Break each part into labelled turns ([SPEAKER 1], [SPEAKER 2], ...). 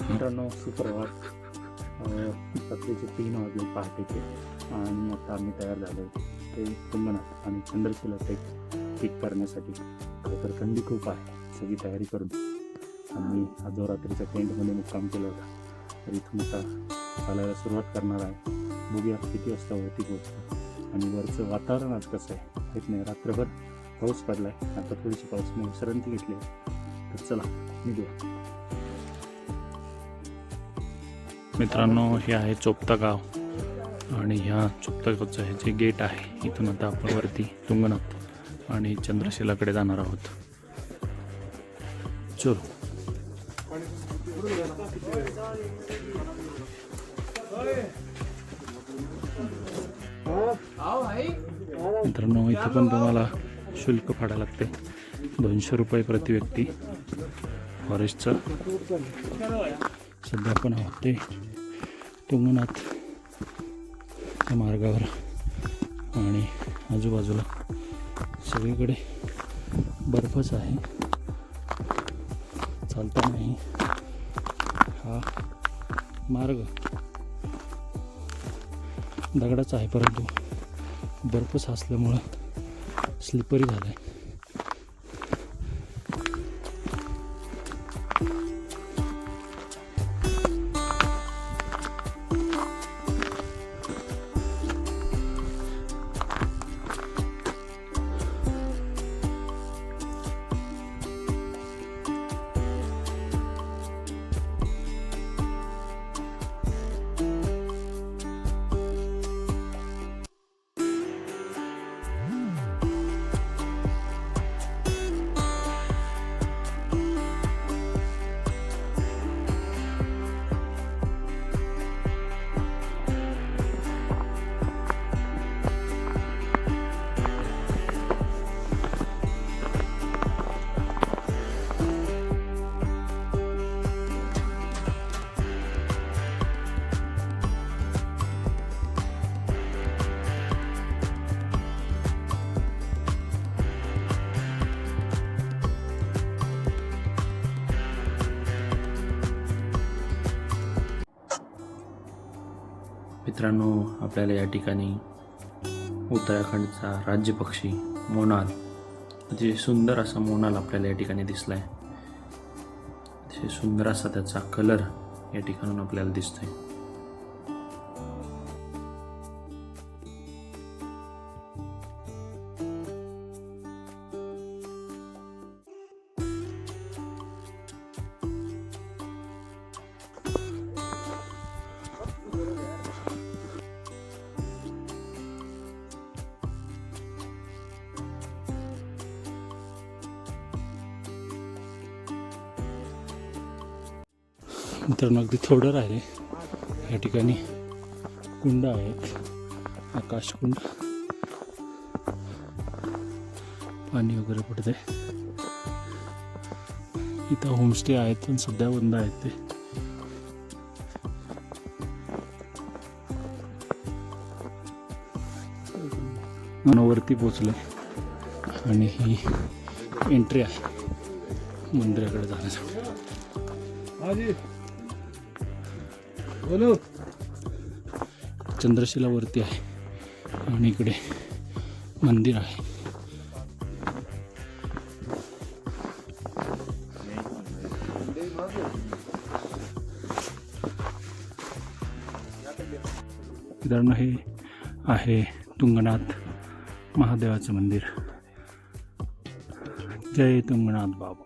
[SPEAKER 1] मित्रांनो सुप्रभात. रात्रीचे 3 वाजले पहाटेचे आणि आता आम्ही तयार झालो ते तुंगनाथ आणि चंद्रशिला पिक करण्यासाठी. खरं तर थंडी खूप आहे. सगळी तयारी करून आम्ही आज रात्रीच्या टेंटमध्ये मुक्काम केला होता. तर इथून आता चालायला सुरुवात करणार आहे. बघूया किती वाजता वरती पोहोचतो आणि वरचं वातावरण आज कसं आहे माहीत नाही. रात्रभर पाऊस पडला आहे. आता थोडीशी पाऊसने विश्रांती घेतली आहे. तर चला निघूया. मित्रांनो हे आहे चोपता गाव आणि ह्या चोपता गावचं हे जे गेट आहे इथून आता आपण वरती तुंगनाथ आणि चंद्रशिलाकडे जाणार आहोत. चलो. मित्रांनो इथं पण तुम्हाला शुल्क फाडायला लागते. 200 रुपये प्रति व्यक्ती फॉरेस्टचं. सध्या आपण आहोत ते तुंगनाथ मार्गावर आणि आजूबाजूला सगळीकडे बर्फच आहे. चालता नाही. हा मार्ग दगडाचा आहे परंतु बर्फ साचल्यामुळं स्लिपरी झाला आहे. मित्रांनो आपल्याला या ठिकाणी उत्तराखंडचा राज्य पक्षी मोनाल, अतिशय सुंदर असा मोनाल आपल्याला या ठिकाणी दिसला आहे. अतिशय सुंदर असा त्याचा कलर या ठिकाणून आपल्याला दिसतोय. मित्रांनो अगदी थोडं राहिले. या ठिकाणी कुंड आहेत, आकाशकुंड, पाणी वगैरे पडते. इथं होमस्टे आहेत पण सध्या बंद आहेत ते. वरती पोचले आणि ही एंट्री आहे मंदिराकडे जाण्यासाठी. चंद्रशिला वरती आहे आणि इकडे मंदिर आहे. मित्रांनो हे आहे तुंगनाथ महादेवाचं मंदिर. जय तुंगनाथ बाबा.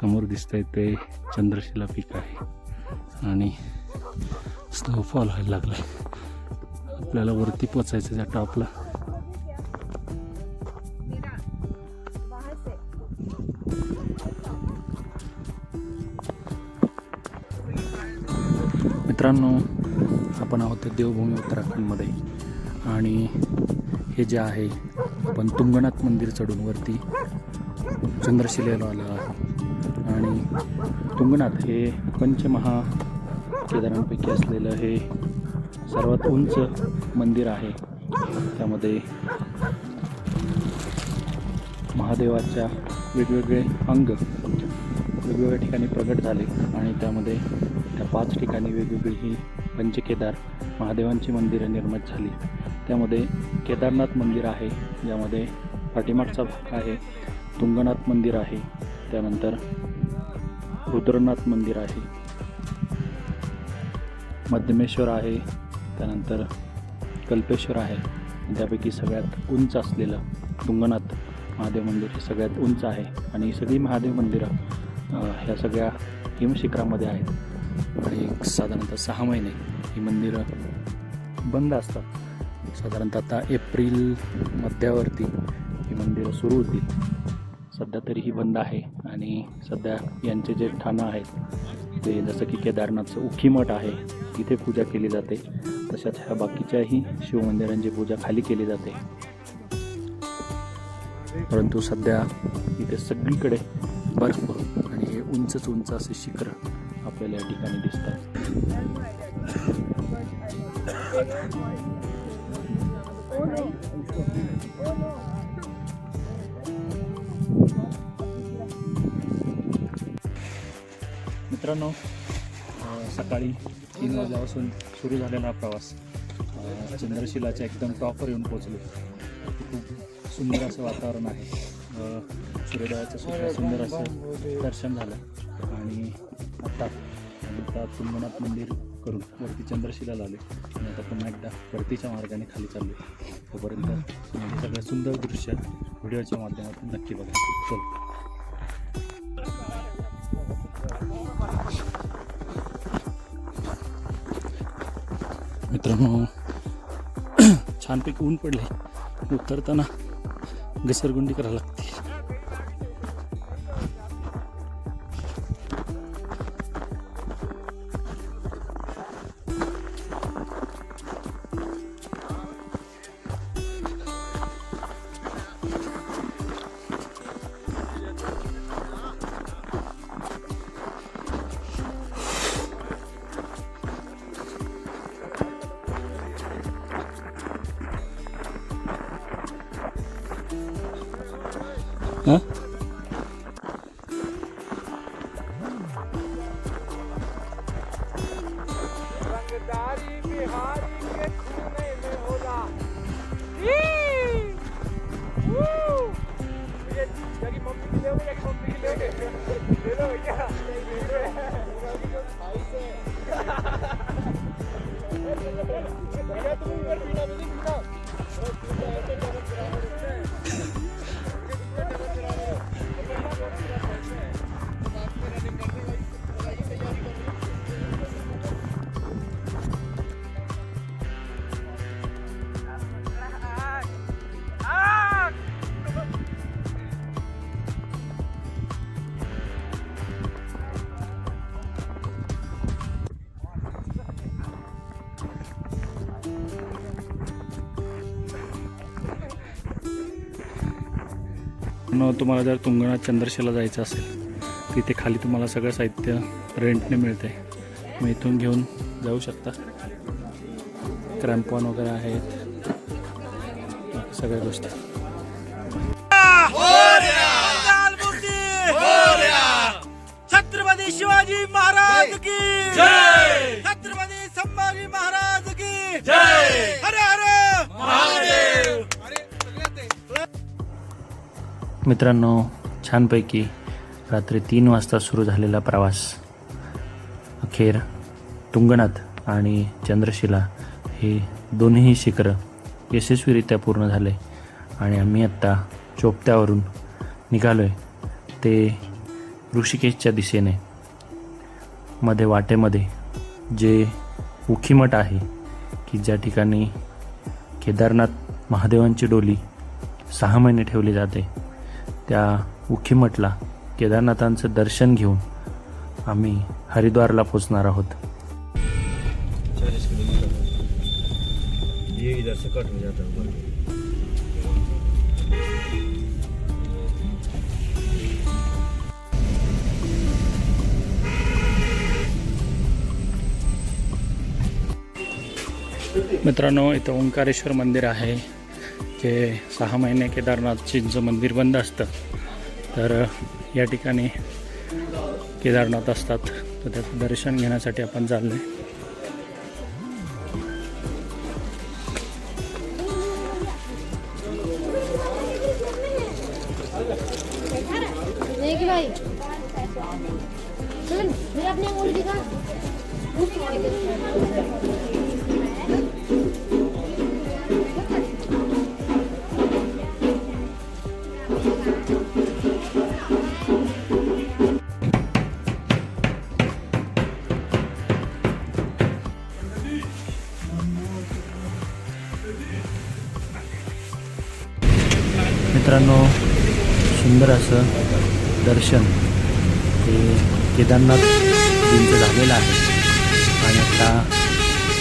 [SPEAKER 1] समोर दिसतंय ते चंद्रशिला पीक आहे आणि स्नोफॉल व्हायला लागलाय. आपल्याला वरती पोचायचं त्या टॉपला. मित्रांनो आपण आहोत देवभूमी उत्तराखंडमध्ये आणि हे जे आहे आपण तुंगनाथ मंदिर चढून वरती चंद्रशिलेला आला आणि तुंगनाथ हे पंचमहा केदारांपैकी असलेलं हे सर्वात उंच मंदिर आहे त्यामध्ये महादेवाच्या वेगवेगळे अंग वेगवेगळ्या ठिकाणी प्रगट झाले आणि त्यामध्ये त्या 5 ठिकाणी वेगवेगळी ही पंचकेदार महादेवांची मंदिरं निर्मित झाली. त्यामध्ये केदारनाथ मंदिर आहे, ज्यामध्ये पाठीमागचा भाग आहे. तुंगनाथ मंदिर आहे, त्यानंतर रुद्रनाथ मंदिर आहे, मध्यमेश्वर आहे, त्यानंतर कल्पेश्वर आहे. त्यापैकी सगळ्यात उंच असलेलं तुंगनाथ महादेव मंदिर हे सगळ्यात उंच आहे आणि ही सगळी महादेव मंदिरं ह्या सगळ्या हिमशिखरामध्ये आहेत आणि साधारणतः 6 महिने ही मंदिरं बंद असतात. साधारणतः आता एप्रिल मध्यावरती ही मंदिरं सुरू होतील. सध्या तरी ही बंद आहे आणि सध्या यांचे जे ठाणं आहेत ते जसं की केदारनाथचं उखीमठ आहे तिथे पूजा केली जाते, तशाच ह्या बाकीच्याही शिवमंदिरांची पूजा खाली केली जाते. परंतु सध्या इथे सगळीकडे बर्फ आणि हे उंचच उंच असे शिखर आपल्याला या ठिकाणी दिसतात. मित्रांनो, सकाळी 3 वाजल्यापासून सुरू झालेला हा प्रवास चंद्रशिलाच्या एकदम टॉपवर येऊन पोहोचलो. खूप सुंदर असं वातावरण आहे. सूर्योदयाचं सुद्धा सुंदर असं दर्शन झालं आणि आता तुंगनाथ मंदिर करून वरती चंद्रशिलाला आले आणि आता पुन्हा एकदा परतीच्या मार्गाने खाली चाललो. तोपर्यंत सगळं सुंदर दृश्य व्हिडिओच्या माध्यमातून नक्की बघा. चल मित्रांनो, छानपैकी ऊन पडले. उतरताना घसरगुंडी करायला लागते. तुम्हाला जर तुंगनाथ चंद्रशिला जायचं असेल तिथे खाली तुम्हाला सगळं साहित्य रेंटने मिळते. मग इथून घेऊन जाऊ शकता. क्रॅम्पॉन वगैरे आहेत, सगळ्या गोष्टी.
[SPEAKER 2] छत्रपती शिवाजी महाराज की जय, छत्रपती संभाजी महाराज की जय, हर हर महादेव.
[SPEAKER 1] मित्रांनो, छानपैकी रात्री 3 वाजता सुरू झालेला प्रवास अखेर तुंगनाथ आणि चंद्रशिला हे दोन्ही शिखरं यशस्वीरित्या पूर्ण झाले आणि आम्ही आत्ता चोपत्यावरून निघालो आहे ते ऋषिकेशच्या दिशेने. मध्ये वाटेमध्ये जे उखीमठ आहे की ज्या ठिकाणी केदारनाथ महादेवांची डोली 6 महिने ठेवली जाते, त्या उखीमठला केदारनाथांचं दर्शन घेऊन आम्ही हरिद्वारला पोचणार आहोत.
[SPEAKER 2] 40 किलोमीटर ये इधर से कट हो जाता है.
[SPEAKER 1] मित्रांनो, इथं ओंकारेश्वर मंदिर आहे जे 6 महिने केदारनाथचं मंदिर बंद असतं. तर या ठिकाणी केदारनाथ असतात, तर त्याचं दर्शन घेण्यासाठी आपण चाललो आहे.
[SPEAKER 3] भाई चल फिर अपने अंगूठी दिखा.
[SPEAKER 1] मित्रांनो, सुंदर असं दर्शन हे केदारनाथजींचं झालेलं आहे. आणि आता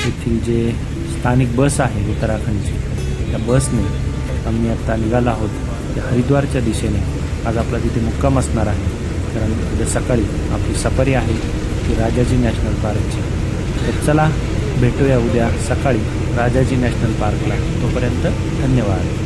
[SPEAKER 1] येथील जे स्थानिक बस आहे उत्तराखंडची, त्या बसने आम्ही आता निघालो आहोत ते हरिद्वारच्या दिशेने. आज आपला तिथे मुक्काम असणार आहे, कारण उद्या सकाळी आपली सफारी आहे ती राजाजी नॅशनल पार्कची. तर चला भेटूया उद्या सकाळी राजाजी नॅशनल पार्कला. तोपर्यंत धन्यवाद.